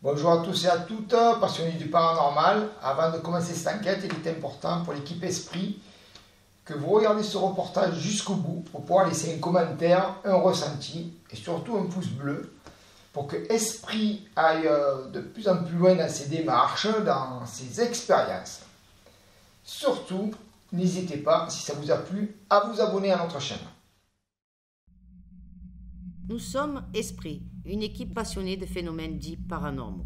Bonjour à tous et à toutes, passionnés du paranormal. Avant de commencer cette enquête, il est important pour l'équipe Esprit que vous regardez ce reportage jusqu'au bout pour pouvoir laisser un commentaire, un ressenti et surtout un pouce bleu pour que Esprit aille de plus en plus loin dans ses démarches, dans ses expériences. Surtout, n'hésitez pas, si ça vous a plu, à vous abonner à notre chaîne. Nous sommes Esprit, une équipe passionnée de phénomènes dits paranormaux.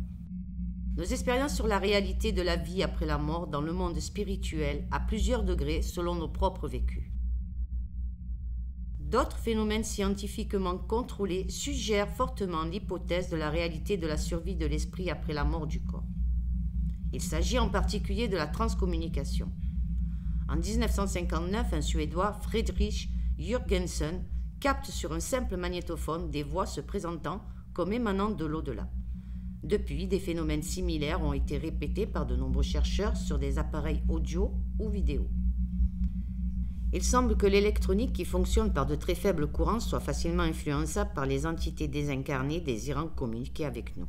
Nos expériences sur la réalité de la vie après la mort dans le monde spirituel à plusieurs degrés selon nos propres vécus. D'autres phénomènes scientifiquement contrôlés suggèrent fortement l'hypothèse de la réalité de la survie de l'esprit après la mort du corps. Il s'agit en particulier de la transcommunication. En 1959, un Suédois, Friedrich Jürgensen, capte sur un simple magnétophone des voix se présentant comme émanant de l'au-delà. Depuis, des phénomènes similaires ont été répétés par de nombreux chercheurs sur des appareils audio ou vidéo. Il semble que l'électronique qui fonctionne par de très faibles courants soit facilement influençable par les entités désincarnées désirant communiquer avec nous.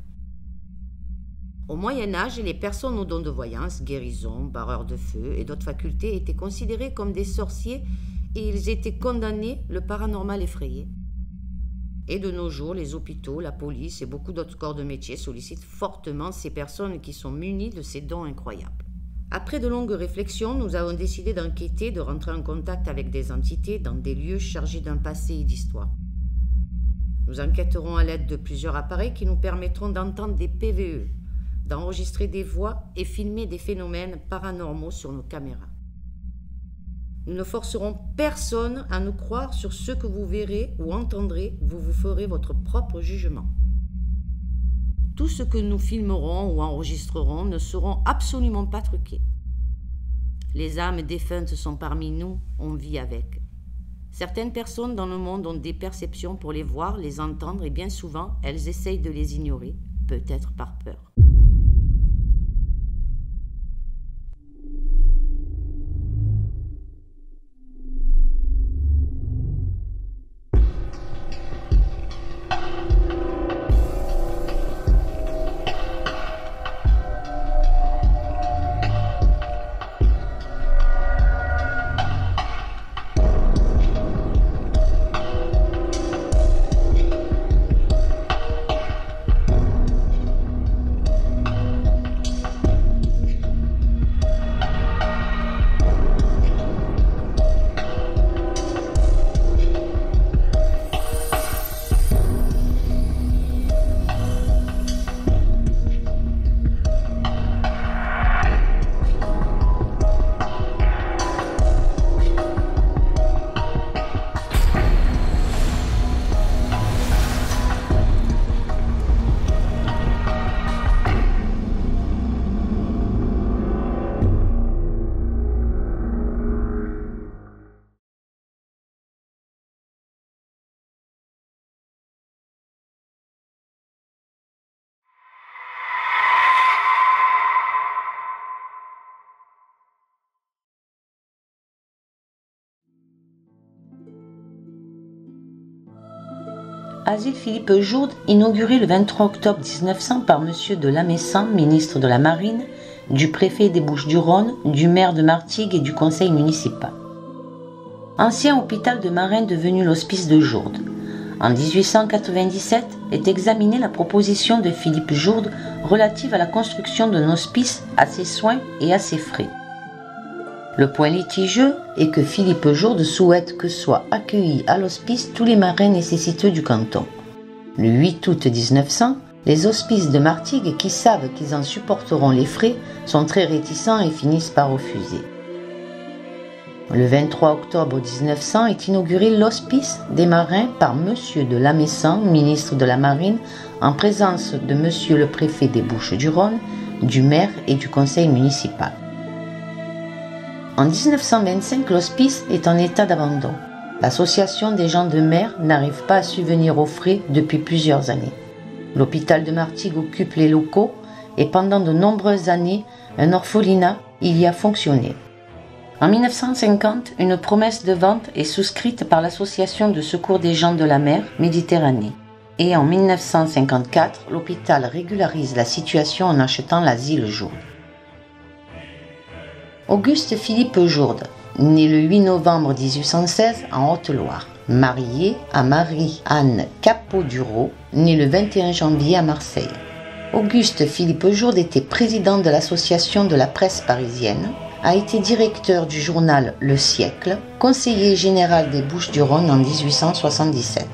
Au Moyen-Âge, les personnes aux dons de voyance, guérison, barreurs de feu et d'autres facultés étaient considérées comme des sorciers et ils étaient condamnés, le paranormal effrayé. Et de nos jours, les hôpitaux, la police et beaucoup d'autres corps de métier sollicitent fortement ces personnes qui sont munies de ces dons incroyables. Après de longues réflexions, nous avons décidé d'enquêter, de rentrer en contact avec des entités dans des lieux chargés d'un passé et d'histoire. Nous enquêterons à l'aide de plusieurs appareils qui nous permettront d'entendre des PVE, d'enregistrer des voix et filmer des phénomènes paranormaux sur nos caméras. Nous ne forcerons personne à nous croire sur ce que vous verrez ou entendrez, vous vous ferez votre propre jugement. Tout ce que nous filmerons ou enregistrerons ne seront absolument pas truqués. Les âmes défuntes sont parmi nous, on vit avec. Certaines personnes dans le monde ont des perceptions pour les voir, les entendre et bien souvent, elles essayent de les ignorer, peut-être par peur. Asile Philippe Jourde, inauguré le 23 octobre 1900 par M. de Lamessan, ministre de la Marine, du préfet des Bouches-du-Rhône, du maire de Martigues et du conseil municipal. Ancien hôpital de Marennes devenu l'hospice de Jourde. En 1897 est examinée la proposition de Philippe Jourde relative à la construction d'un hospice à ses soins et à ses frais. Le point litigieux est que Philippe Jourde souhaite que soient accueillis à l'hospice tous les marins nécessiteux du canton. Le 8 août 1900, les hospices de Martigues qui savent qu'ils en supporteront les frais sont très réticents et finissent par refuser. Le 23 octobre 1900 est inauguré l'hospice des marins par M. de Lamessan, ministre de la Marine, en présence de M. le préfet des Bouches-du-Rhône, du maire et du conseil municipal. En 1925, l'hospice est en état d'abandon. L'association des gens de mer n'arrive pas à subvenir aux frais depuis plusieurs années. L'hôpital de Martigues occupe les locaux et pendant de nombreuses années, un orphelinat y a fonctionné. En 1950, une promesse de vente est souscrite par l'Association de secours des gens de la mer Méditerranée. et en 1954, l'hôpital régularise la situation en achetant l'asile Jourde. Auguste Philippe Jourde, né le 8 novembre 1816 en Haute-Loire, marié à Marie-Anne Capoduro, née le 21 janvier à Marseille. Auguste Philippe Jourde était président de l'Association de la presse parisienne, a été directeur du journal Le Siècle, conseiller général des Bouches-du-Rhône en 1877.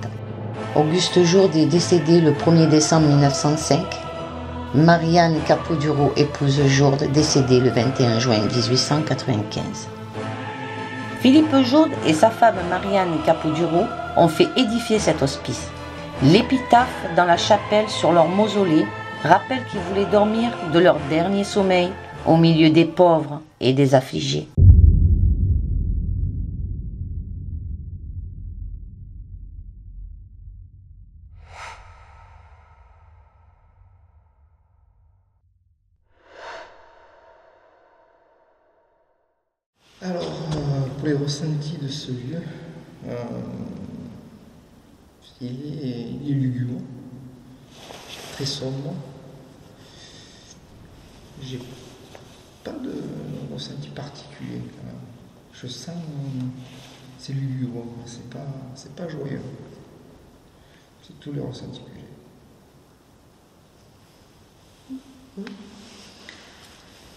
Auguste Jourde est décédé le 1er décembre 1905. Marie-Anne Capoduro, épouse Jourde, décédée le 21 juin 1895. Philippe Jourde et sa femme Marie-Anne Capoduro ont fait édifier cet hospice. L'épitaphe dans la chapelle sur leur mausolée rappelle qu'ils voulaient dormir de leur dernier sommeil au milieu des pauvres et des affligés. Alors, pour les ressentis de ce lieu, il est lugubre, très sombre. J'ai pas de ressenti particulier. Je sens c'est lugubre, c'est pas joyeux. C'est tous les ressentis que j'ai.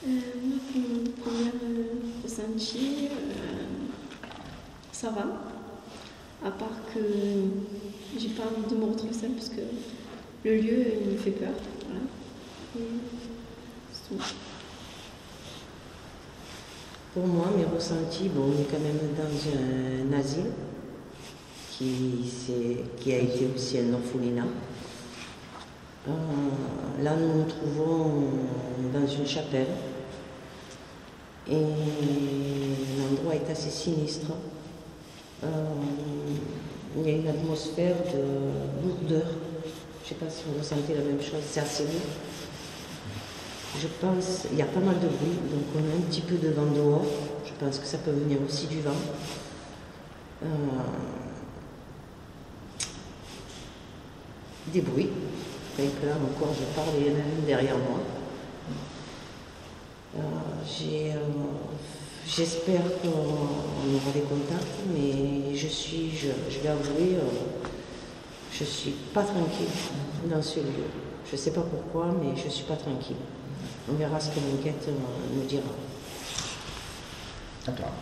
Moi, pour mon premier ressenti, ça va. À part que j'ai pas envie de me retrouver seule parce que le lieu il me fait peur. Voilà. Et c'est tout. Pour moi, mes ressentis, on est quand même dans un asile qui a été aussi un orphelinat. Là, nous nous trouvons dans une chapelle et l'endroit est assez sinistre. Il y a une atmosphère de lourdeur. Je ne sais pas si vous ressentez la même chose, c'est assez lourd. Je pense, il y a pas mal de bruit, donc on a un petit peu de vent dehors. Je pense que ça peut venir aussi du vent. Des bruits. Donc là encore, je parle et il y en a une derrière moi. J'espère qu'on aura des contacts, mais je vais avouer, je ne suis pas tranquille dans ce lieu. Je ne sais pas pourquoi, mais je ne suis pas tranquille. On verra ce que l'enquête nous dira. À toi.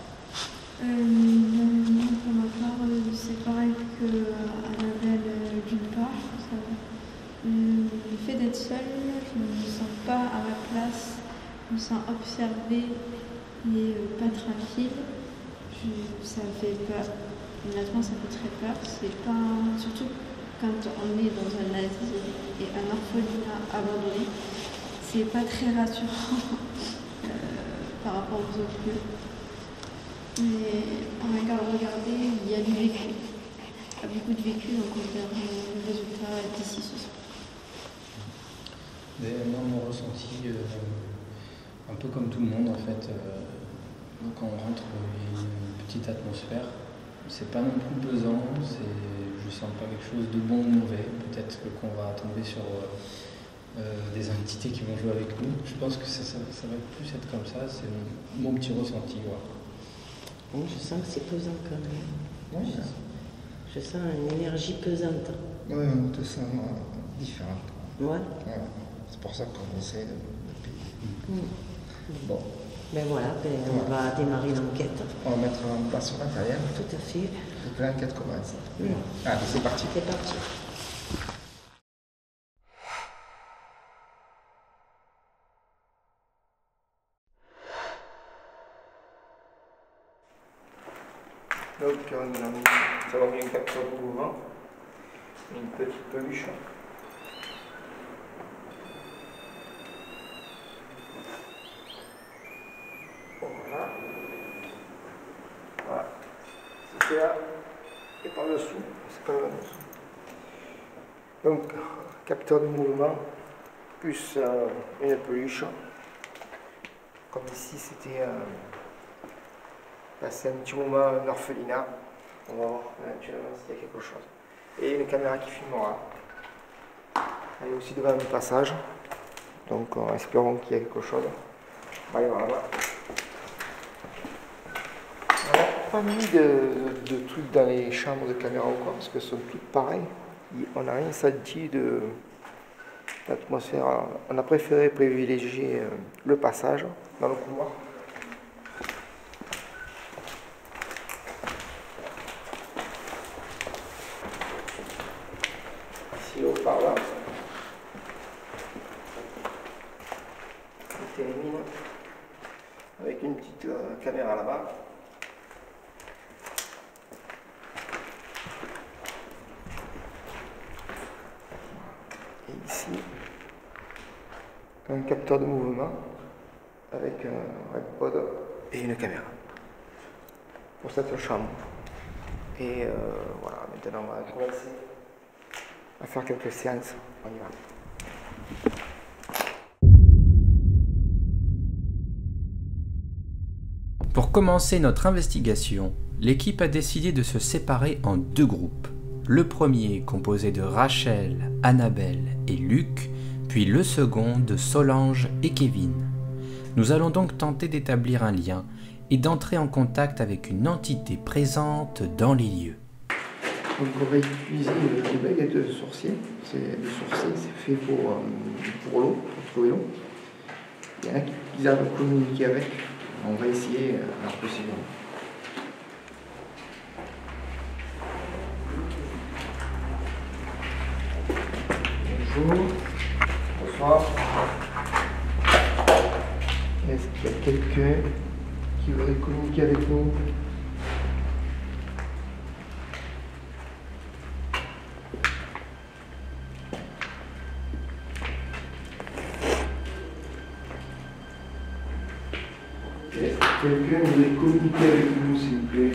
Pour ma part, c'est pareil qu'Annabelle d'une part. Le fait d'être seule, je ne me sens pas à ma place, je me sens observée et pas tranquille. Ça me fait peur. Honnêtement, ça fait très peur. C'est pas, surtout quand on est dans un asile et un orphelinat abandonné, c'est pas très rassurant par rapport aux autres lieux. Mais en regardez, il y a du vécu. Il y a beaucoup de vécu, donc on verra le résultat d'ici ce soir. Moi, mon ressenti, un peu comme tout le monde en fait, quand on rentre, il y a une petite atmosphère. C'est pas non plus pesant, je sens pas quelque chose de bon ou mauvais. Peut-être qu'on va tomber sur des entités qui vont jouer avec nous. Je pense que ça va plus être comme ça, c'est mon petit ressenti. Voilà. Bon, je sens que c'est pesant quand même. Ouais. Je sens une énergie pesante. Oui, on te sent différente. Ouais. Ouais. C'est pour ça qu'on essaie de payer. Bon. Ben voilà, on va démarrer l'enquête. On va mettre en place son matériel. Tout à fait. Et que l'enquête commence. Allez, c'est parti. C'est parti. Donc, nous avons mis une capture de mouvement, une petite peluche. Voilà. Voilà. C'était là et par-dessous. C'est pas là-dessous. Donc, capteur de mouvement, plus une peluche. Comme ici, c'était passer un petit moment à un orphelinat. On va voir éventuellement s'il y a quelque chose. Et une caméra qui filmera. Elle est aussi devant le passage. Donc espérons qu'il y a quelque chose. On va aller voir là-bas. On n'a pas mis de trucs dans les chambres de caméra ou quoi, parce qu'elles sont toutes pareilles. On n'a rien senti de l'atmosphère. On a préféré privilégier le passage dans le couloir. Ici, au par là. On termine avec une petite caméra là-bas. Et ici, un capteur de mouvement avec un iPod et une caméra pour cette chambre. Et voilà, maintenant on va commencer à faire quelques séances. On y va. Pour commencer notre investigation, l'équipe a décidé de se séparer en 2 groupes. Le premier composé de Rachel, Annabelle et Luc, puis le second de Solange et Kevin. Nous allons donc tenter d'établir un lien et d'entrer en contact avec une entité présente dans les lieux. Donc on va utiliser des baguettes de sorcier. C'est fait pour l'eau, pour trouver l'eau. Il y en a qui arrivent à communiquer avec. On va essayer la procédure. Bonjour. Bonsoir. Est-ce qu'il y a quelqu'un qui voudrait communiquer avec nous? Est-ce que quelqu'un voudrait communiquer avec nous, s'il vous plaît?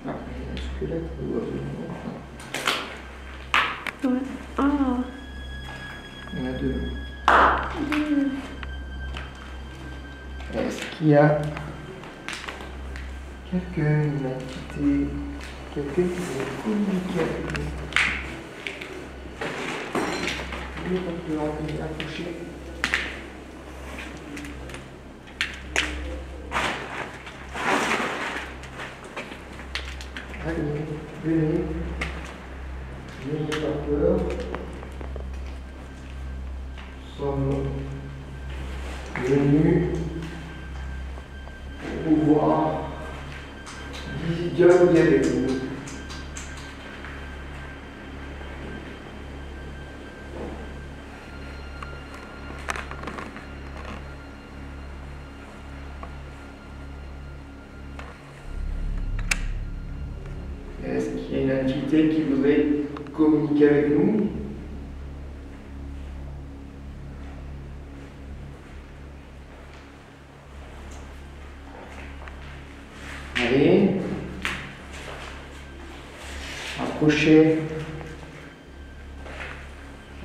Ah, il y a un squelette ou Ouais. Ah. il y en a 2. Est-ce qu'il y a quelqu'un, une entité, quelqu'un qui veut communiquer avec nous? Oui, on peut en accoucher. Allez, venez. N'ayez pas peur. Nous sommes venus pour pouvoir dialoguer avec vous. Est-ce qu'il y a une entité qui voudrait communiquer avec nous? Allez, approchez.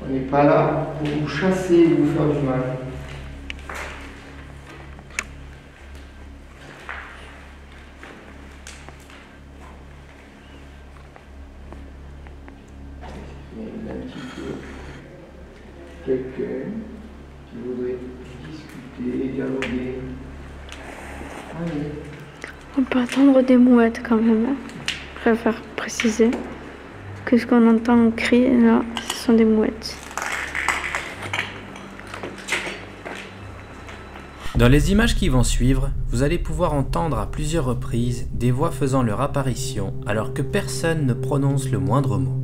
On n'est pas là pour vous chasser ou vous faire du mal. Quelqu'un qui voudrait discuter, dialoguer. Allez. On peut entendre des mouettes quand même. Hein. Je préfère préciser que ce qu'on entend en cri là, ce sont des mouettes. Dans les images qui vont suivre, vous allez pouvoir entendre à plusieurs reprises des voix faisant leur apparition alors que personne ne prononce le moindre mot,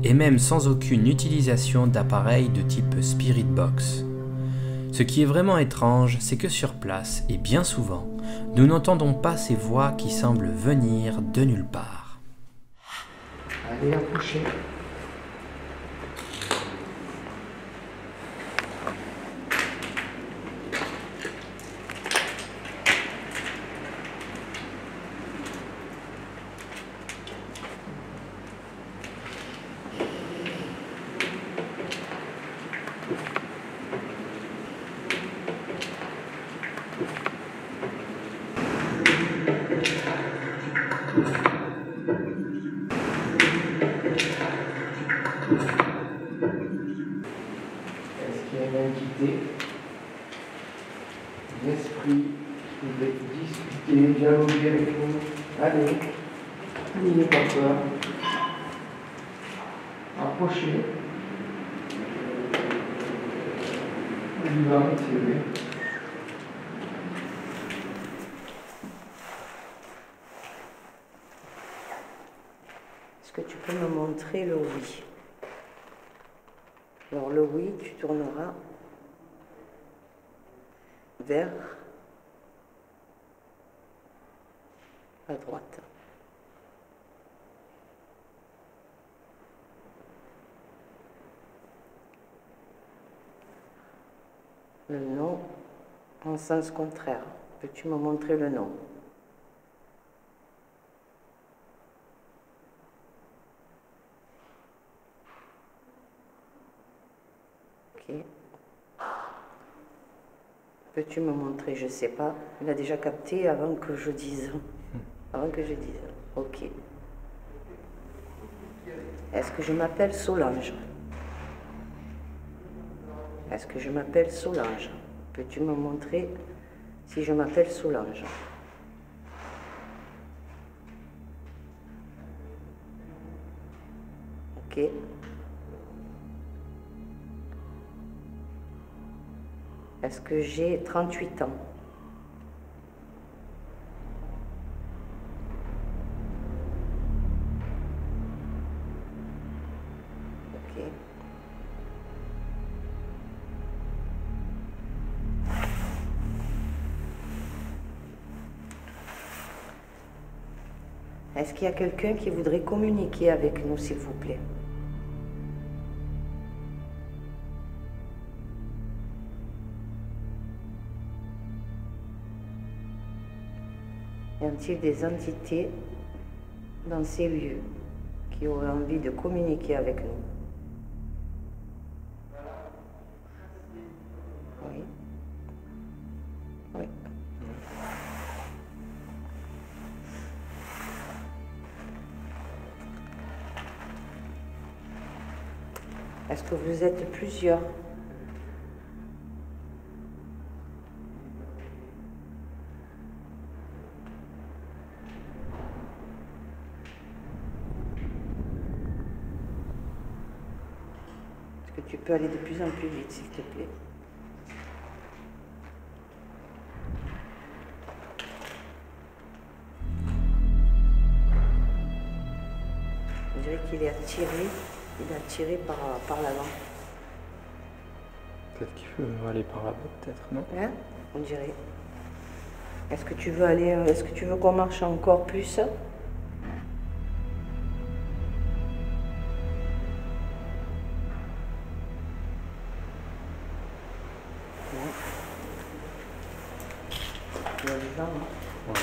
et même sans aucune utilisation d'appareils de type Spirit Box. Ce qui est vraiment étrange, c'est que sur place, et bien souvent, nous n'entendons pas ces voix qui semblent venir de nulle part. Allez, approchez. Est-ce qu'il y a une entité d'esprit qui voudrait discuter, dialoguer avec nous? Allez, n'ayez pas peur. Approchez. Vivant, c'est vrai. Est-ce que tu peux me montrer le oui? Alors le oui, tu tourneras vers à droite. Le non en sens contraire. Peux-tu me montrer le non? Ok. Peux-tu me montrer? Je ne sais pas. Il a déjà capté avant que je dise. Avant que je dise. Ok. Est-ce que je m'appelle Solange? Est-ce que je m'appelle Solange? Peux-tu me montrer si je m'appelle Solange? Ok. Est-ce que j'ai 38 ans? Ok. Est-ce qu'il y a quelqu'un qui voudrait communiquer avec nous, s'il vous plaît? Y a-t-il des entités dans ces lieux qui auraient envie de communiquer avec nous? Oui. Oui. Est-ce que vous êtes plusieurs? Est-ce que tu peux aller de plus en plus vite, s'il te plaît? On dirait qu'il est attiré. Il est attiré par l'avant. Peut-être qu'il veut aller par là-bas, peut-être, non? Hein? On dirait. Est-ce que tu veux aller... Est-ce que tu veux qu'on marche encore plus? Non. Il y a des gens, hein? Ouais.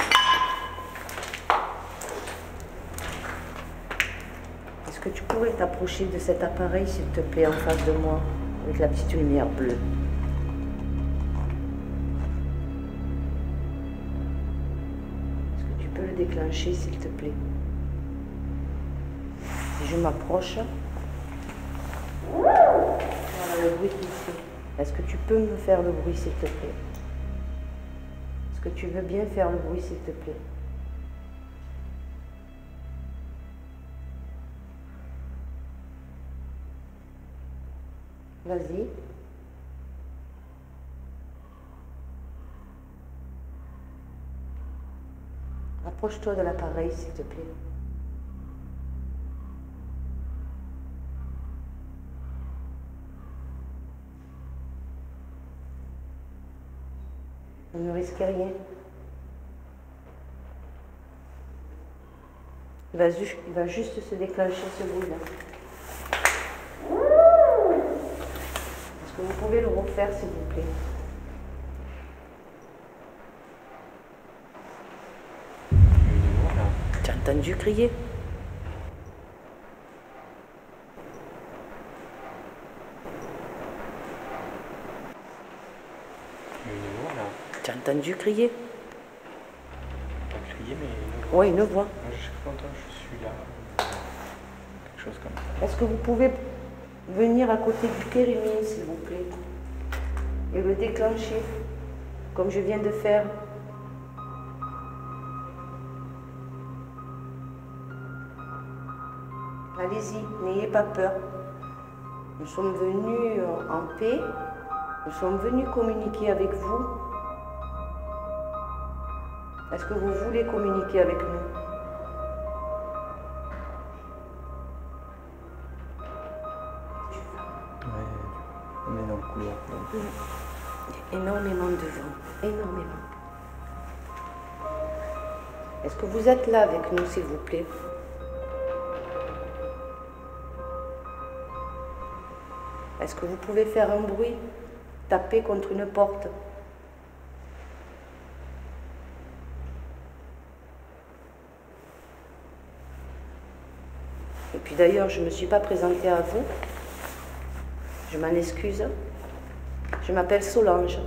Est-ce que tu pourrais t'approcher de cet appareil, s'il te plaît, en face de moi, avec la petite lumière bleue? Est-ce que tu peux le déclencher, s'il te plaît? Si je m'approche, voilà le bruit qu'il fait. Est-ce que tu peux me faire le bruit, s'il te plaît? Est-ce que tu veux bien faire le bruit, s'il te plaît? Vas-y. Approche-toi de l'appareil, s'il te plaît. On ne risque rien. Il va juste se déclencher ce bruit-là. Est-ce que vous pouvez le refaire, s'il vous plaît? Tu as entendu crier? Tu as entendu crier? Pas crier, mais Oui, une voix. moi, je suis content, je suis là. Quelque chose comme ça. Est-ce que vous pouvez venir à côté du périmine, s'il vous plaît, et le déclencher, comme je viens de faire. Allez-y, n'ayez pas peur. Nous sommes venus en paix, nous sommes venus communiquer avec vous. Est-ce que vous voulez communiquer avec nous? On est dans le couloir. Énormément de vent, énormément. Est-ce que vous êtes là avec nous, s'il vous plaît? Est-ce que vous pouvez faire un bruit, taper contre une porte? Et puis d'ailleurs, je ne me suis pas présentée à vous. Je m'en excuse. Je m'appelle Solange.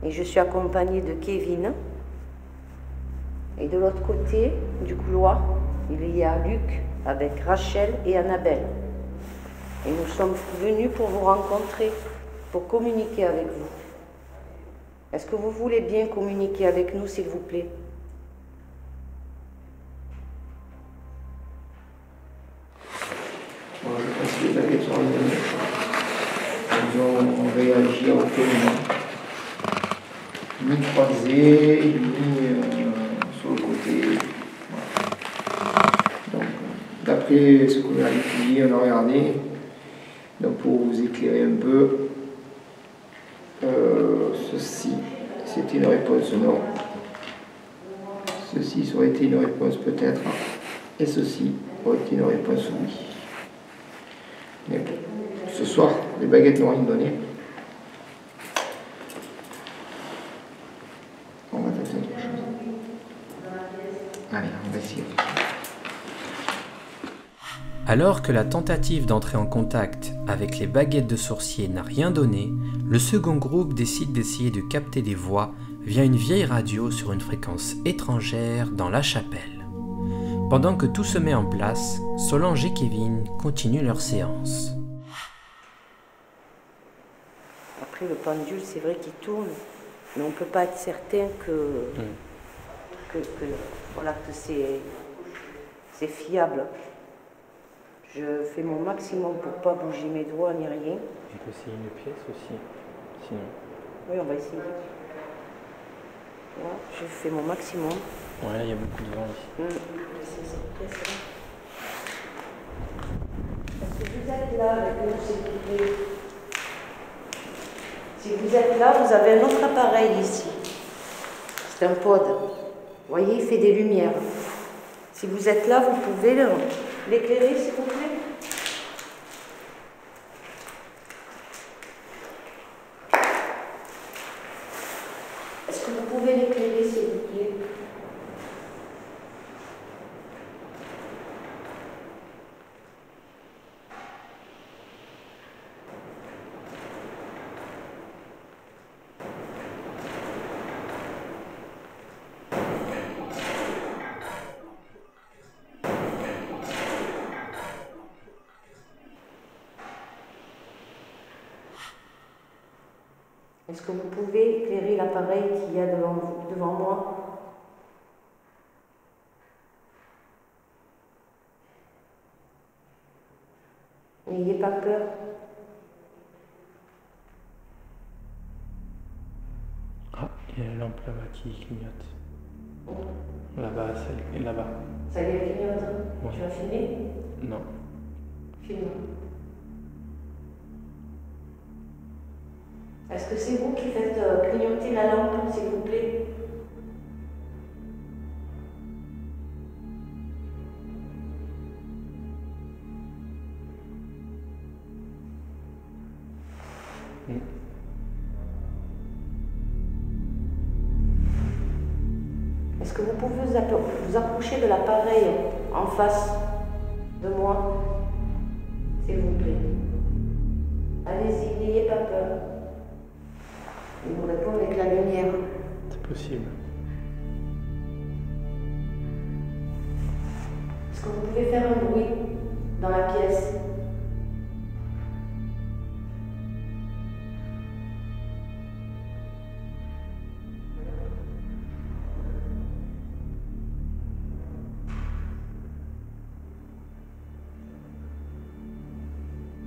Et je suis accompagnée de Kevin. Et de l'autre côté du couloir, il y a Luc avec Rachel et Annabelle. Et nous sommes venus pour vous rencontrer, pour communiquer avec vous. Est-ce que vous voulez bien communiquer avec nous, s'il vous plaît? Bon, je pense que les baguettes sont revenues. Ils ont réagi autrement. Ni croisé, ni sur le côté. Voilà. Donc, d'après ce qu'on a étudié, on a regardé. Donc, pour vous éclairer un peu, ceci, c'était une réponse non. Ceci aurait été une réponse peut-être. Et ceci aurait été une réponse oui. Mais bon, ce soir, les baguettes n'ont rien donné. On va tenter autre chose. Allez, on va essayer. Alors que la tentative d'entrer en contact avec les baguettes de sorcier n'a rien donné, le second groupe décide d'essayer de capter des voix via une vieille radio sur une fréquence étrangère dans la chapelle. Pendant que tout se met en place, Solange et Kevin continuent leur séance. Après, le pendule, c'est vrai qu'il tourne, mais on ne peut pas être certain que c'est fiable. Je fais mon maximum pour ne pas bouger mes doigts ni rien. On peut essayer une pièce aussi, sinon. Oui, on va essayer. Voilà, je fais mon maximum. Ouais, il y a beaucoup de vent ici. C'est cette pièce-là. Est-ce que vous êtes là avec nous, s'il vous plaît? Si vous êtes là, vous avez un autre appareil ici. C'est un pod. Vous voyez, il fait des lumières. Si vous êtes là, vous pouvez l'éclairer, s'il vous plaît? Est-ce que vous pouvez l'éclairer, s'il vous plaît? Est-ce que vous pouvez éclairer l'appareil qu'il y a devant moi? N'ayez pas peur. Ah, il y a une lampe là-bas qui clignote. Là-bas, celle là-bas. Ça y est, clignote. Ouais. Tu vas filmer? Non. Filme. Est-ce que c'est vous qui faites clignoter la lampe, s'il vous plaît? Est-ce que vous pouvez vous approcher de l'appareil en face de moi, s'il vous plaît? Allez-y, n'ayez pas peur. Il nous répond avec la lumière. C'est possible. Est-ce que vous pouvez faire un bruit dans la pièce?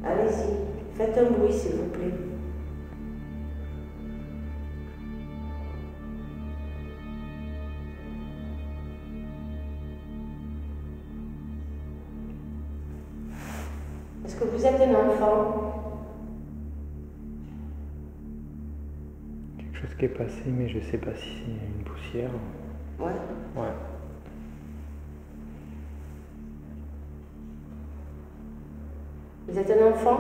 Allez-y, faites un bruit s'il vous plaît. Est-ce que vous êtes un enfant? Quelque chose qui est passé, mais je sais pas si c'est une poussière. Ouais. Ouais. Vous êtes un enfant?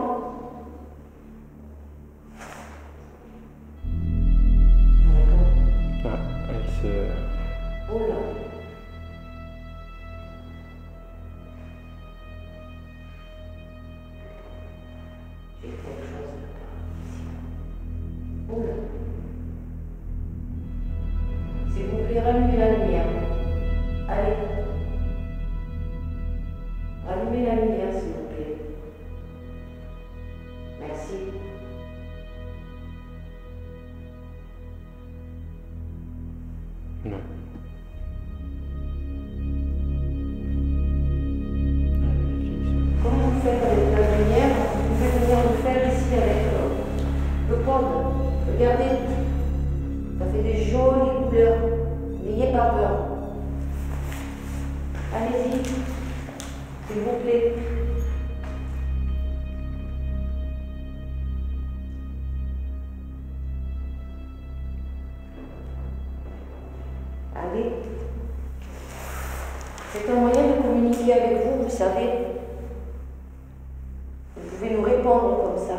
Ah, elle se... Oh là. J'ai quelque chose à part. Oh là. S'il vous plaît, rallumez la lumière. Allez. Rallumez la lumière, s'il vous plaît. Merci. Non. Comment vous faites avec la lumière? Vous pouvez venir le faire ici avec le pod. Regardez, ça fait des jolies couleurs. N'ayez pas peur. Allez-y, s'il vous plaît. Allez. C'est un moyen de communiquer avec vous, vous savez. Vous pouvez nous répondre comme ça.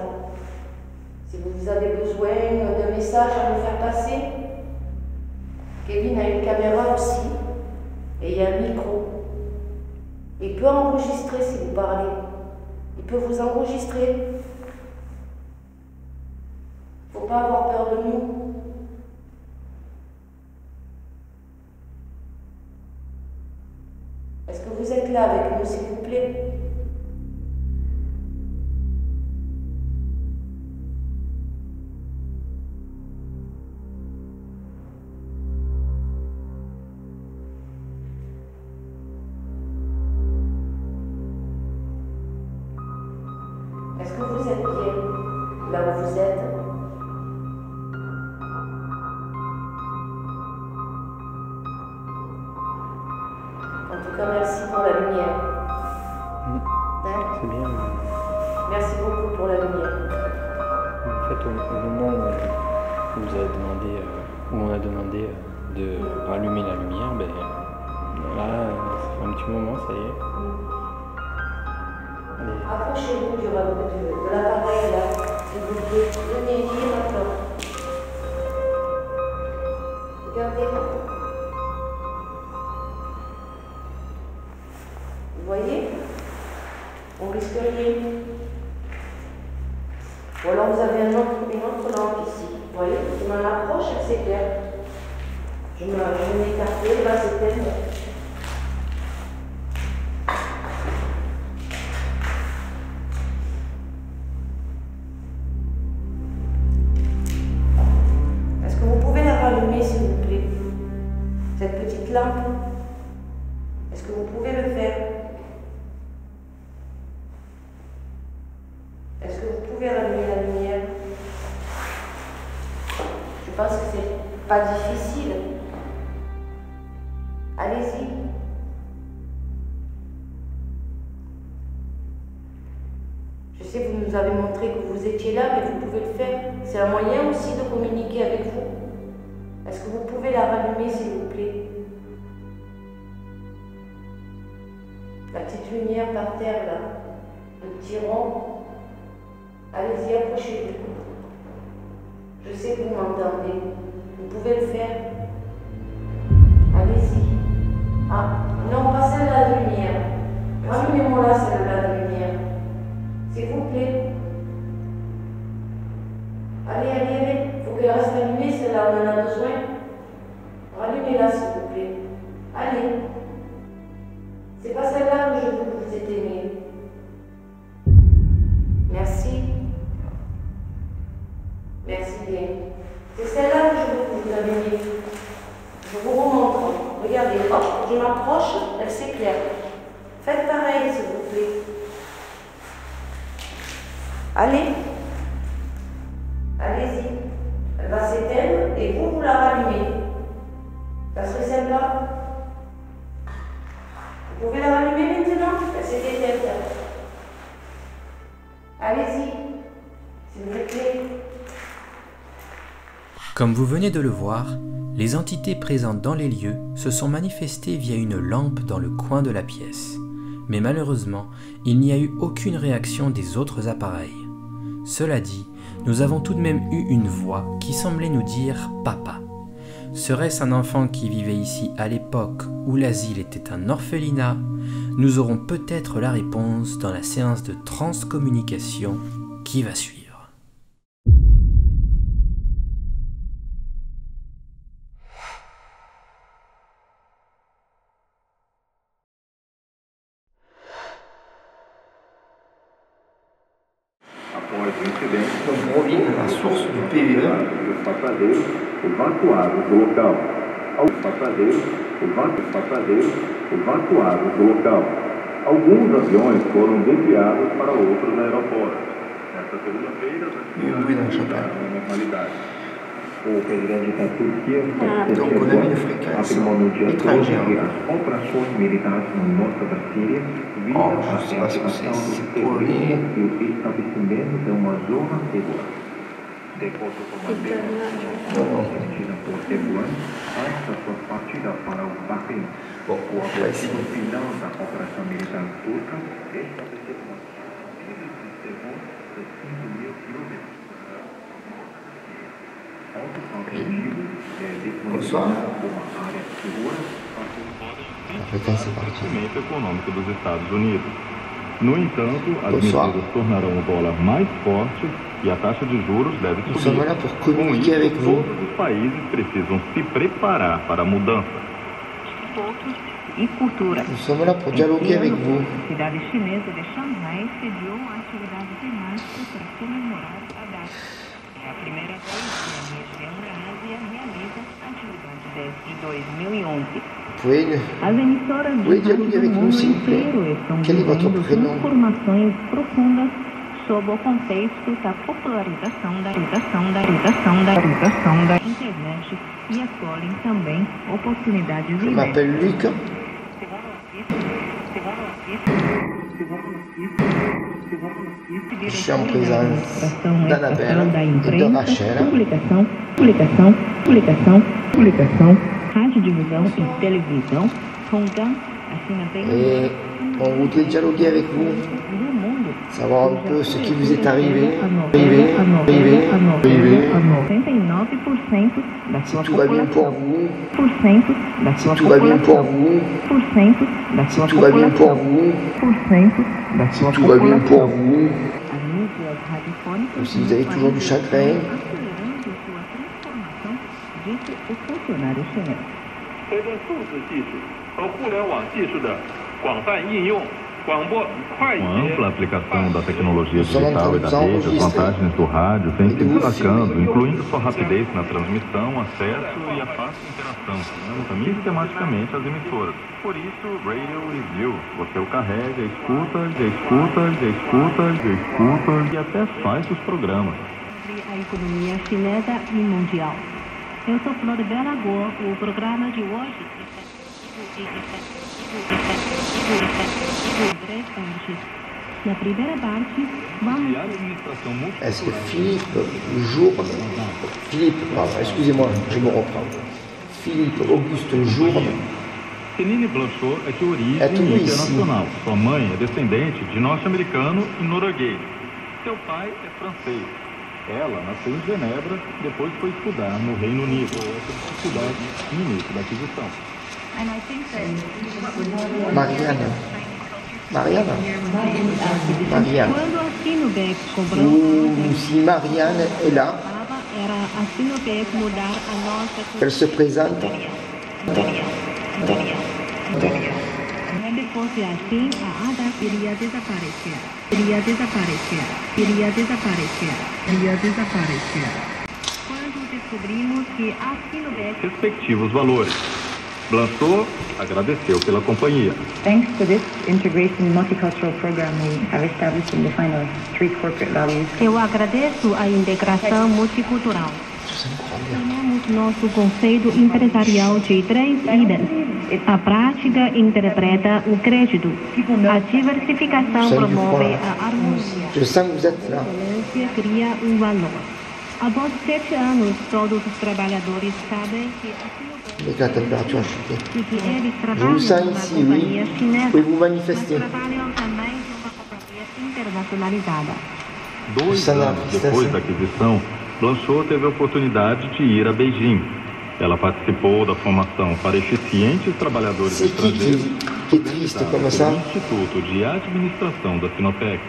Si vous avez besoin d'un message à nous faire passer, Kevin a une caméra aussi et il y a un micro. Il peut enregistrer si vous parlez. Il peut vous enregistrer. Il ne faut pas avoir peur de nous. Est-ce que vous êtes là avec nous, s'il vous plaît? Est-ce que vous êtes bien là où vous êtes? En tout cas, merci pour la lumière. Hein? C'est bien. Merci beaucoup pour la lumière. En fait, au moment où vous avez demandé, où on a demandé de rallumer la lumière, ben, là, ça fait un petit moment, ça y est. Allez. Approchez-vous de l'appareil là, s'il vous plaît. Venez ici maintenant. Regardez. Vous voyez? On risque rien. Ou alors vous avez une autre lampe ici. Vous voyez? Je m'en approche, elle s'éclaire. Je m'écarte, là c'est tellement. Est-ce que vous pouvez la rallumer s'il vous plaît? Cette petite lampe? Est-ce que vous pouvez le faire? Est-ce que vous pouvez rallumer la lumière? Je pense que c'est pas difficile. Allez-y. Je sais que vous nous avez montré que vous étiez là, mais vous pouvez le faire. C'est un moyen aussi de communiquer avec vous. Est-ce que vous pouvez la rallumer, s'il vous plaît? La petite lumière par terre, là. Le petit rond. Allez-y, approchez-vous. Je sais que vous m'entendez. Vous pouvez le faire. Allez-y. Ah, non, pas celle-là de lumière. Rallumez-moi là, celle-là de lumière. S'il vous plaît. Allez, allez, allez. Il faut qu'elle reste allumée, celle-là, on en a besoin. Rallumez-la, s'il vous plaît. Allez. C'est pas celle-là que je veux que vous éteignez. Merci. Merci bien. C'est celle-là que je veux que vous allumez. Je vous remontre. Regardez, hop, je m'approche, elle s'éclaire. Faites pareil, s'il vous plaît. Allez. Allez-y. Elle va s'éteindre et vous la rallumez. Ça serait sympa. Vous pouvez la rallumer maintenant? Elle s'est éteinte. Allez-y. S'il vous plaît. Comme vous venez de le voir, les entités présentes dans les lieux se sont manifestées via une lampe dans le coin de la pièce. Mais malheureusement, il n'y a eu aucune réaction des autres appareils. Cela dit, nous avons tout de même eu une voix qui semblait nous dire « Papa ». Serait-ce un enfant qui vivait ici à l'époque où l'asile était un orphelinat? Nous aurons peut-être la réponse dans la séance de transcommunication qui va suivre. Donc on revient à la source du PVE. Os passageiros evacuados do local. Os passageiros evacuados do local. Alguns aviões foram desviados para outros aeroportos. Nesta segunda-feira, as atividades voltaram à normalidade. O presidente da Turquia afirmou no dia 12 que as operações militares no norte da Síria visam a reativação do terrorismo e o estabelecimento de uma zona segura. De acordo com a declaração emitida por Erdogan antes da sua partida para o Bahrein, o objetivo final da operação militar turca é estabelecer uma zona segura de 5.000 quilômetros. Bonsoir. Crescimento econômico dos Estados Unidos. No entanto, as medidas tornarão o dólar mais forte e a taxa de juros deve subir. Com isso, todos os países precisam se preparar para a mudança. E cultura. Nous sommes là pour dialoguer avec vous. A cidade chinesa de Shanghai sediou a atividade temática para comemorar a data. É a primeira vez que a região da Ásia realiza atividade desde 2011. As emissoras de rádio do mundo inteiro estão vivendo transformações profundas sob o contexto da popularização da internet e escolhem também oportunidades Je m'appelle Luc. Je suis en présence d'Annabelle et de Rachel. Et on voudrait dialoguer avec vous, savoir un peu ce qui vous est arrivé, si tout va bien pour vous, si tout va bien pour vous, si tout va bien pour vous, si tout va bien pour vous, ou si vous avez toujours du chagrin. Com a ampla aplicação da tecnologia digital e da rede, as vantagens do rádio vêm se destacando, incluindo sua rapidez na transmissão, acesso e a fácil interação, sistematicamente as emissoras. Por isso, Radio is You. Você o carrega, escuta e até faz os programas. A economia chinesa e mundial. Eu sou Floribela Goa, o programa de hoje. Na primeira parte, vamos... Est-ce que excusez-moi, je me reprends. Philippe Auguste Journe Kenine Blanchot é de origem internacional. Sua mãe é descendente de norte-americano e norueguês. Seu pai é francês. Ela nasceu em Genebra, depois foi estudar no Reino Unido, outra cidade no início da aquisição. Marianne. Si Marianne est là, elle se présente. Se fosse assim, a ADA iria desaparecer. Quando descobrimos que a Sinobet... Respectivos valores. Blanchot agradeceu pela companhia. Thanks to this integration multicultural program we have established and defined our 3 corporate values. Eu agradeço a integração multicultural. Temos nosso conceito empresarial de 3 itens. A prática interpreta o crédito. A diversificação promove a harmonia. A excelência cria o valor. Após 7 anos, todos os trabalhadores sabem que Avec la température a chuté. eles Je trabalham vous sens numa ici, companhia oui. chinesa, Pouvez-vous mas manifester? trabalham também numa companhia internacionalizada. 2 anos depois da aquisição, Blanchot teve a oportunidade de ir a Beijing. Ela participou da formação para eficientes trabalhadores C'est qui estrangeiros qui est triste comme ça? pelo Instituto de Administração da Sinopec.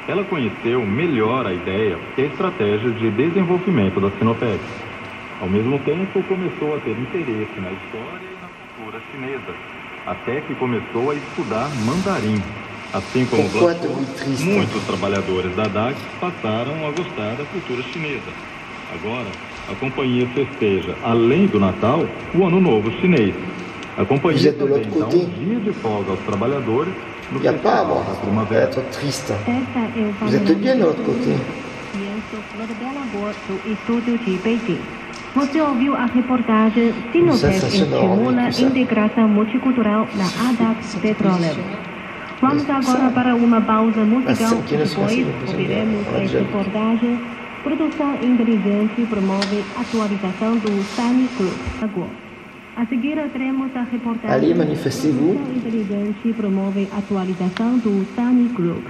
Ela conheceu melhor a ideia e a estratégia de desenvolvimento da Sinopec. Ao mesmo tempo, começou a ter interesse na história e na cultura chinesa, até que começou a estudar mandarim. Assim como Pourquoi Blanchot, êtes-vous triste? muitos trabalhadores da DAX passaram a gostar da cultura chinesa. Agora, a companhia festeja, além do Natal, o Ano Novo Chinês. A Vous companhia êtes de também l'autre dá côté? dia de folga aos trabalhadores no Il n'y a pas à festival da à primavera. être triste. Esta é o Vous êtes bien de l'autre côté. E eu sou Flor Bela Boa, do Estúdio de Beijing. Você ouviu a reportagem Sinopec Sensacional, estimula a isso é. integração multicultural na ADAX Petroleum. Vamos agora para uma pausa musical. Aqui nós Depois conseguimos ouviremos a fazer. reportagem Produção Inteligente promove atualização do Sani Group. A seguir teremos a reportagem Allez, manifestez-vous. Produção Inteligente promove atualização do Sani Group.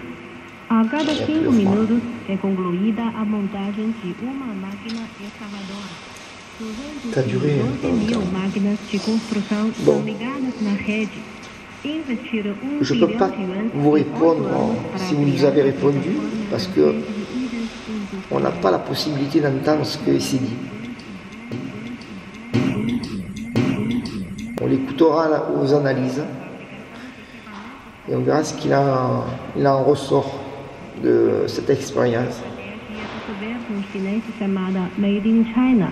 A cada 5 minutos é concluída a montagem de uma máquina escavadora. Ça a duré 12.000 máquinas de construção Bom. são ligadas na rede. Investiram Je ne peux pas vous répondre si vous nous avez répondu, parce que on n'a pas la possibilité d'entendre ce qui s'est dit. On l'écoutera aux analyses et on verra ce qu'il en ressort de cette expérience. O governo chinês chamada Made in China.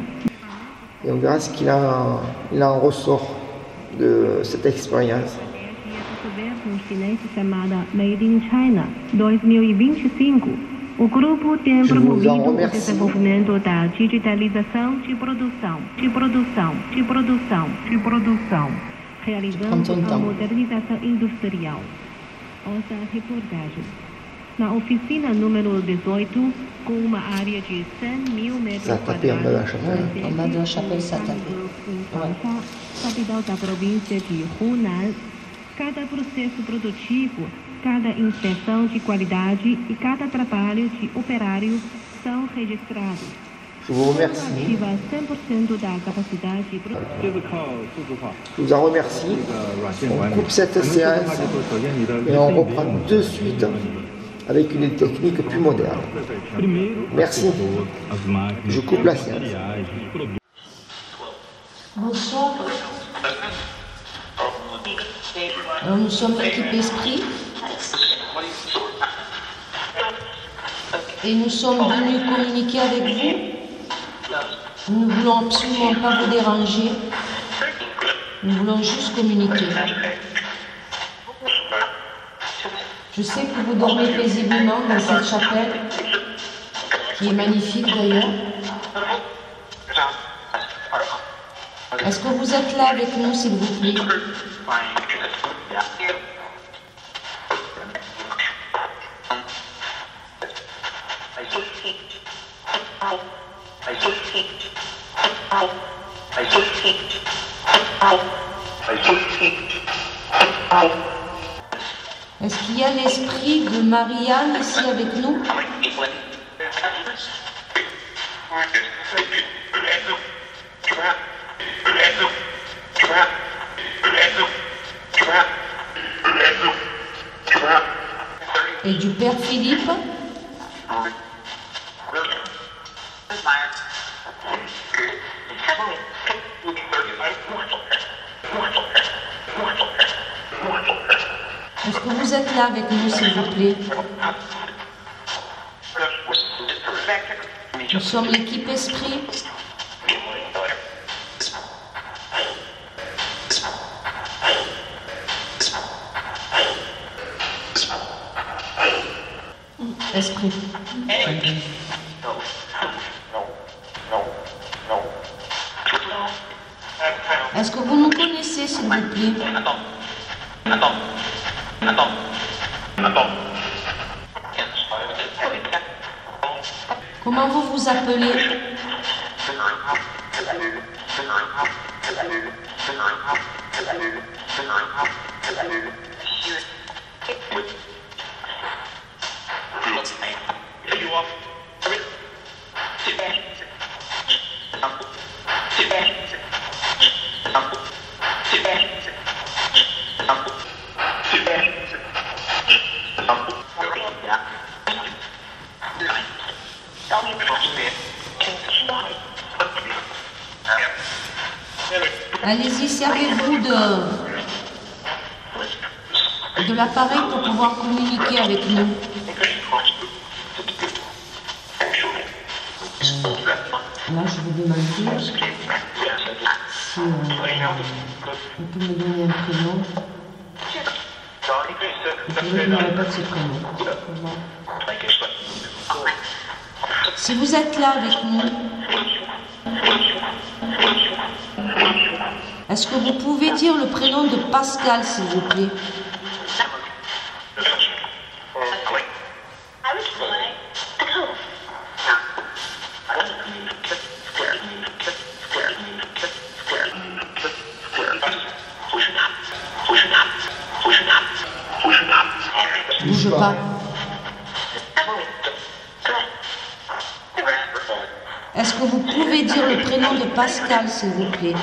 Et on verra ce qu'il en ressort de cette expérience. O governo chinês chamada Made in China 2025. O grupo tem Je vous en promovido o remercie. desenvolvimento da digitalização de produção, realizando a modernização industrial. Ouça a reportagem. Na oficina número 18, com uma área de 100.000 metros Ça a tapé en bas de la chapelle. En bas de la chapelle, ça a tapé. em Fangha, capital da província de Hunan, cada processo produtivo, cada inspeção de qualidade e cada trabalho de operário são registrados. Je vous remercie. Ativa 100% da capacidade produtiva. Je vous en remercie. On coupe cette séance et on reprend de suite avec une technique plus moderne. Merci. Je coupe la séance. Bonsoir. Alors, nous sommes l'équipe Esprit et nous sommes venus communiquer avec vous. Nous ne voulons absolument pas vous déranger. Nous voulons juste communiquer. Je sais que vous dormez paisiblement dans cette chapelle, qui est magnifique d'ailleurs. Est-ce que vous êtes là avec nous, s'il vous plaît? Est-ce qu'il y a l'esprit de Marianne ici avec nous? Et du père Philippe? Est-ce que vous êtes là avec nous, s'il vous plaît? Nous sommes l'équipe Esprit. Esprit. Est-ce que vous nous connaissez, s'il vous plaît? Comment vous vous appelez? Allez-y, servez-vous de l'appareil pour pouvoir communiquer avec nous. Là, je vous demande si vous pouvez me donner un prénom. Vous pouvez me répéter ce prénom. Si vous êtes là avec nous, est-ce que vous pouvez dire le prénom de Pascal, s'il vous plaît? Bouge pas. Est-ce que vous pouvez dire le prénom de Pascal, s'il vous plaît?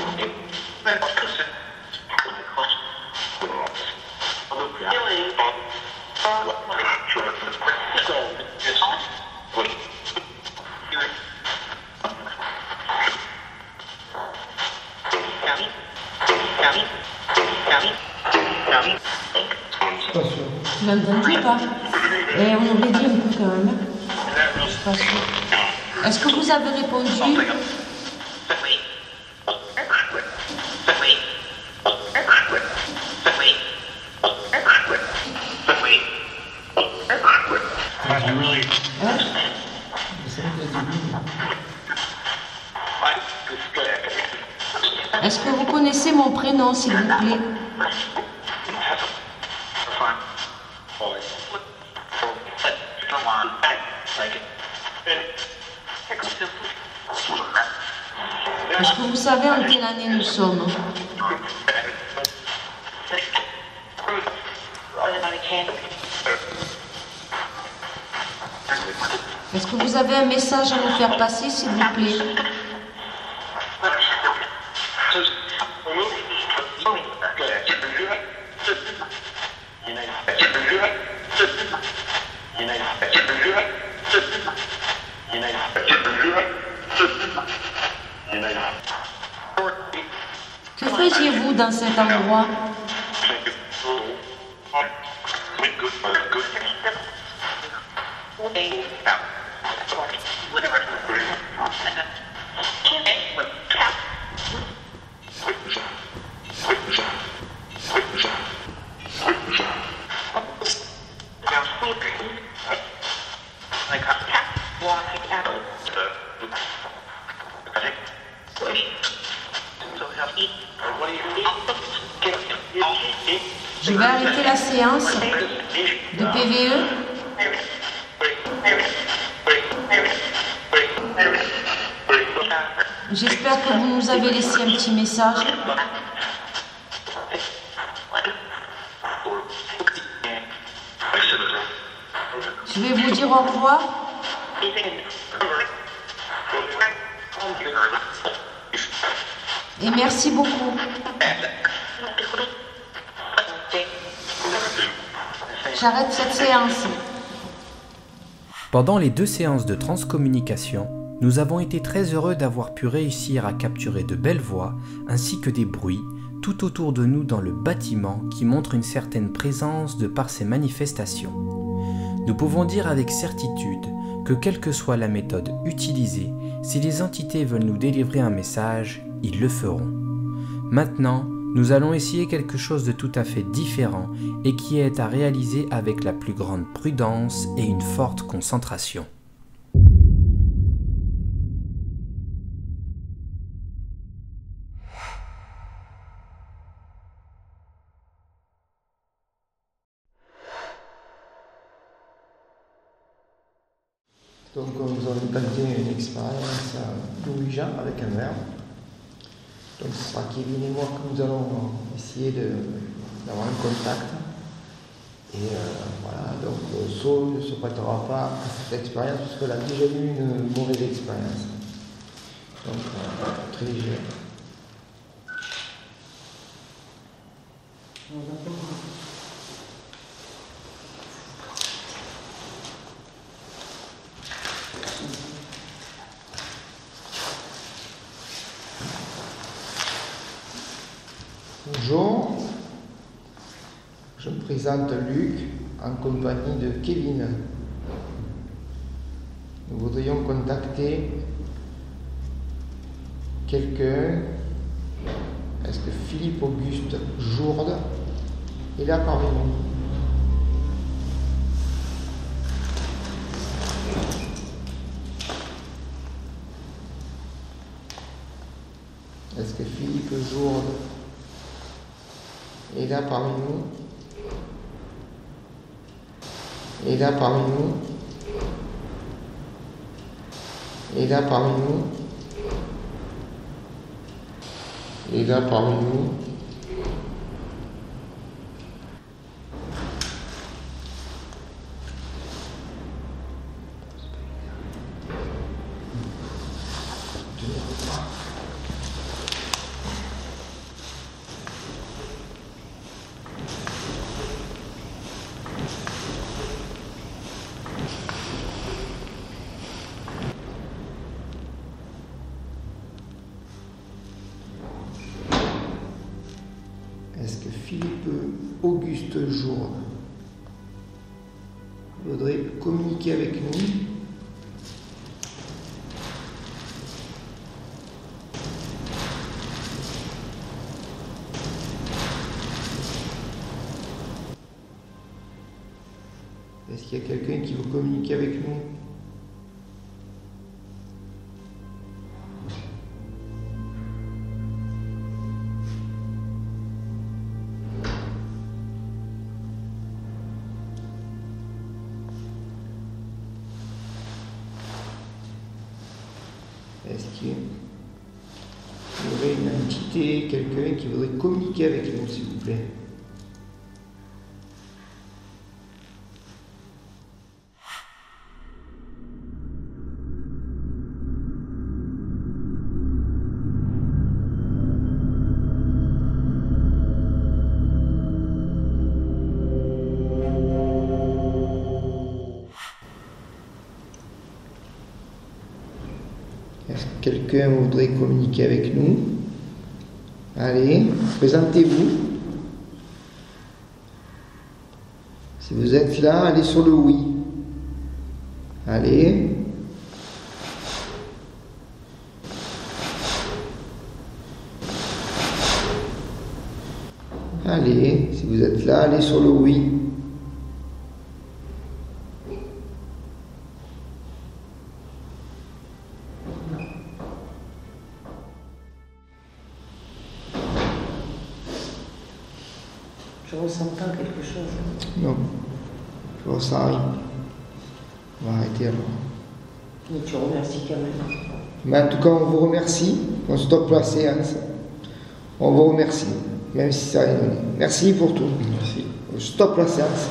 Vous n'entendez pas? Et on aurait dit un peu quand même. Je suis pas sûre. Est-ce que vous avez répondu? Est-ce que vous connaissez mon prénom, s'il vous plaît? Est-ce que vous savez en quelle année nous sommes? Est-ce que vous avez un message à nous faire passer, s'il vous plaît? Que faisiez-vous dans cet endroit? Je vais arrêter la séance de PVE. J'espère que vous nous avez laissé un petit message. Je vais vous dire au revoir. Et merci beaucoup. J'arrête cette séance. Pendant les 2 séances de transcommunication, nous avons été très heureux d'avoir pu réussir à capturer de belles voix ainsi que des bruits tout autour de nous dans le bâtiment qui montrent une certaine présence de par ces manifestations. Nous pouvons dire avec certitude que quelle que soit la méthode utilisée, si les entités veulent nous délivrer un message, ils le feront. Maintenant, Nous allons essayer quelque chose de tout à fait différent et qui est à réaliser avec la plus grande prudence et une forte concentration. Donc nous allons tenter une expérience d'Ouija avec un verre. Donc ce sera Kevin et moi que nous allons essayer d'avoir un contact. Et voilà, donc Saul ne se prêtera pas à cette expérience parce qu'elle a déjà eu une mauvaise expérience. Donc très léger. Bonjour, je me présente Luc en compagnie de Kevin. Nous voudrions contacter quelqu'un. Est-ce que Philippe Auguste Jourde est là parmi nous? Est-ce que Philippe Jourde est là parmi nous? Est là parmi nous? Est là parmi nous? Est là parmi nous? Est-ce que Philippe Auguste Jourde voudrait communiquer avec nous? Est-ce qu'il y a quelqu'un qui veut communiquer avec nous? Est-ce qu'il y aurait une entité, quelqu'un qui voudrait communiquer avec nous, s'il vous plaît? Est-ce que quelqu'un voudrait communiquer avec nous? Allez, présentez-vous. Si vous êtes là, allez sur le oui. Allez. Allez, si vous êtes là, allez sur le oui. Je ressens pas quelque chose. Non, je ressens rien. On va arrêter alors. Mais tu remercies quand même. Mais en tout cas, on vous remercie. On stoppe la séance. On vous remercie, même si ça n'a rien donné. Merci pour tout. Merci. On stoppe la séance.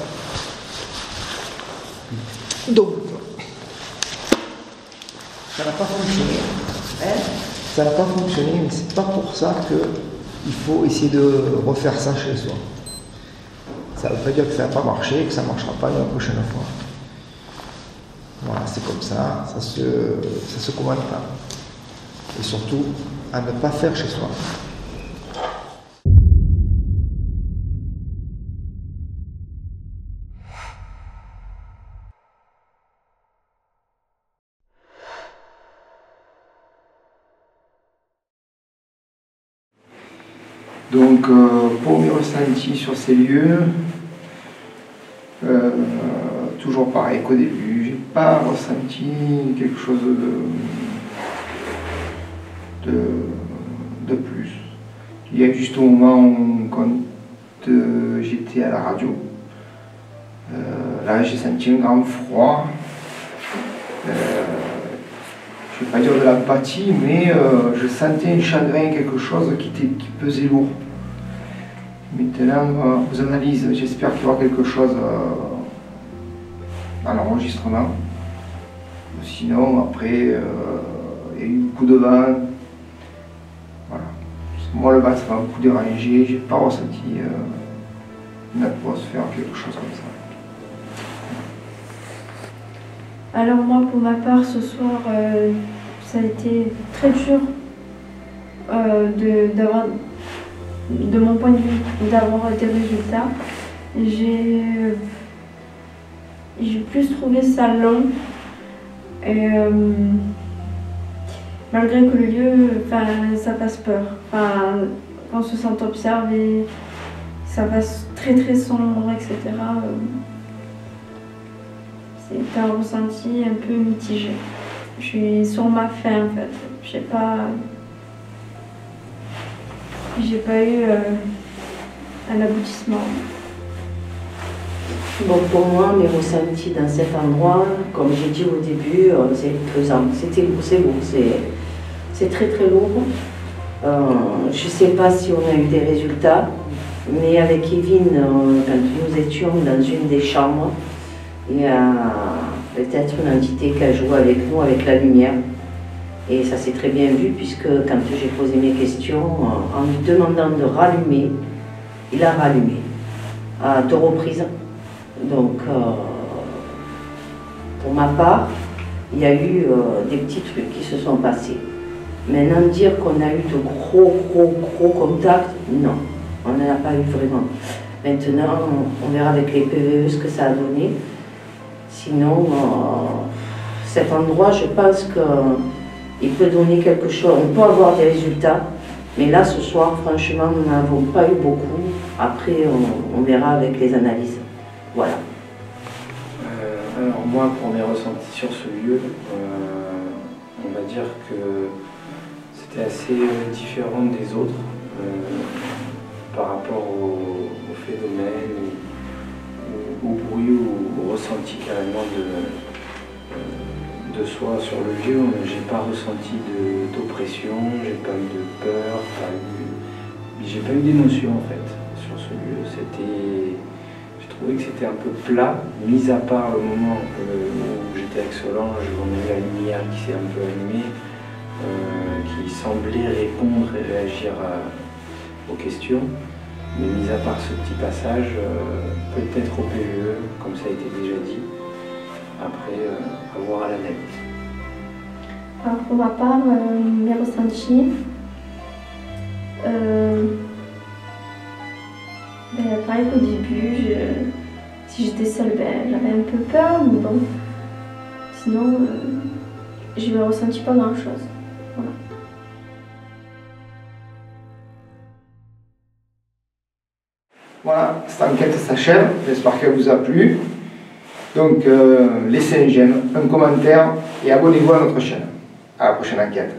Donc, ça n'a pas fonctionné. Hein? Ça n'a pas fonctionné, mais c'est pas pour ça qu'il faut essayer de refaire ça chez soi. Ça ne veut pas dire que ça n'a pas marché et que ça ne marchera pas la prochaine fois. Voilà, c'est comme ça se commande pas. Et surtout, à ne pas faire chez soi. Donc, pour mes ressentis sur ces lieux, toujours pareil qu'au début, j'ai pas ressenti quelque chose de plus. Il y a juste au moment où, quand j'étais à la radio, là j'ai senti un grand froid. Je ne vais pas dire de l'apathie, mais je sentais un chagrin, quelque chose qui pesait lourd. Maintenant, aux analyses, j'espère qu'il y aura quelque chose dans l'enregistrement. Sinon, après, il y a eu beaucoup de vent. Voilà. Moi, le vent, ça m'a beaucoup dérangé. J'ai pas ressenti une atmosphère, quelque chose comme ça. Alors moi, pour ma part, ce soir, ça a été très dur d'avoir, de mon point de vue, d'avoir des résultats. J'ai plus trouvé ça long. Et malgré que le lieu, ça fasse peur. Qu'on se sente observé, ça fasse très très sombre, etc. C'est un ressenti un peu mitigé. Je suis sur ma fin en fait. J'ai pas eu un aboutissement. Bon, pour moi, mes ressentis dans cet endroit, comme j'ai dit au début, c'est pesant. C'est beau, c'est très très lourd. Je ne sais pas si on a eu des résultats, mais avec Kevin, quand nous étions dans une des chambres, il y a peut-être une entité qui a joué avec nous, avec la lumière. Et ça s'est très bien vu, puisque quand j'ai posé mes questions, en lui demandant de rallumer, il a rallumé à 2 reprises. Donc, pour ma part, il y a eu des petits trucs qui se sont passés. Maintenant, dire qu'on a eu de gros contacts, non, on n'en a pas eu vraiment. Maintenant, on verra avec les PVE ce que ça a donné. Sinon, cet endroit, je pense qu'il peut donner quelque chose. On peut avoir des résultats, mais là, ce soir, franchement, nous n'avons pas eu beaucoup. Après, on verra avec les analyses. Voilà. Alors moi, pour mes ressentis sur ce lieu, on va dire que c'était assez différent des autres par rapport au phénomène, au bruit ou au ressenti carrément de soi sur le lieu. J'ai pas ressenti d'oppression, j'ai pas eu de peur, j'ai pas eu d'émotion en fait sur ce lieu. Je trouvais que c'était un peu plat, mis à part le moment où j'étais avec Solange, on a eu la lumière qui s'est un peu allumée, qui semblait répondre et réagir aux questions. Mais mis à part ce petit passage, peut-être au PVE, comme ça a été déjà dit, après à voir à l'analyse. Alors pour ma part, mes ressentis, pareil qu'au début, si j'étais seule, j'avais un peu peur, mais bon, sinon, je ne ressentis pas grand-chose. Voilà. Voilà, cette enquête s'achève, j'espère qu'elle vous a plu. Donc, laissez un j'aime, un commentaire et abonnez-vous à notre chaîne. À la prochaine enquête.